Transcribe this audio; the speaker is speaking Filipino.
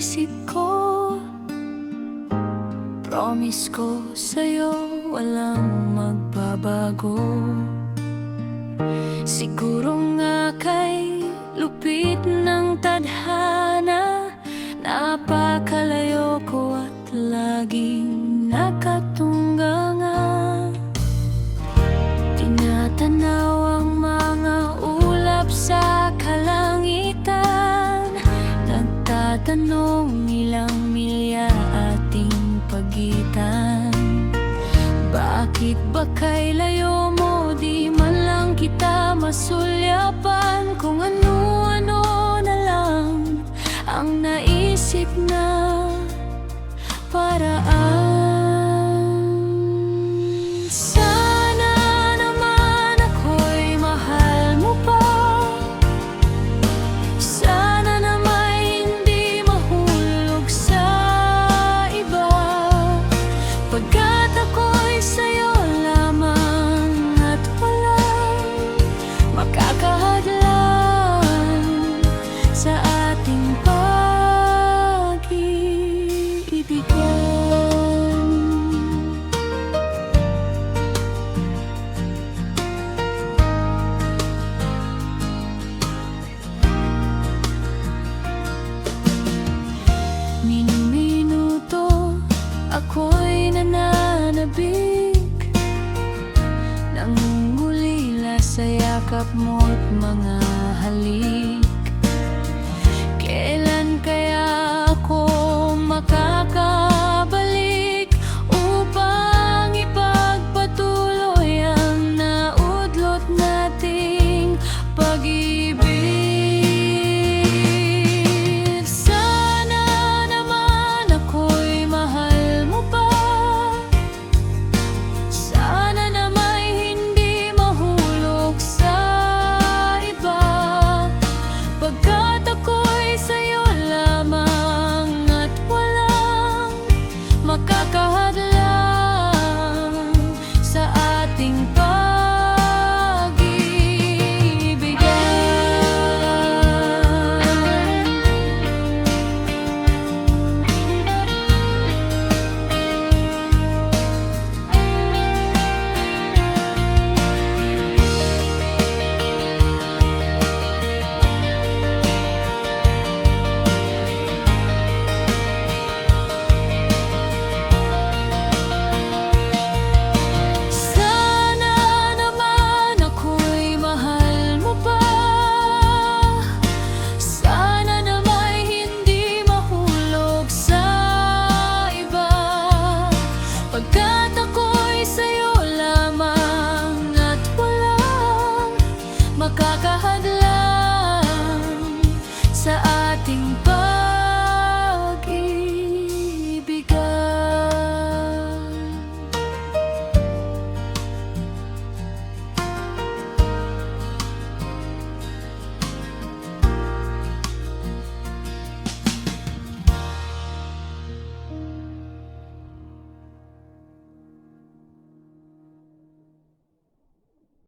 isip ko. Promise ko sa'yo walang magbabago. Siguro nga kay lupit ng tadhana, napakalayo ko at laging nakatunganga. Tinatanaw ang mga ulap sa kalangitan, nagtatanong ilang milya ating pagitan. Bakit ba kay layo mo, di man lang kita masulyapan? Kung ano-ano na lang ang naisip na paraan. Sana naman ako'y mahal mo pa. Sana naman hindi mahulog sa iba, pagkat ako'y sa'yo lamang at walang makakahadlang sa ating pag-iibigan. Minuto ako'y nananabik, nangungulila sa yakap mo't mga halik.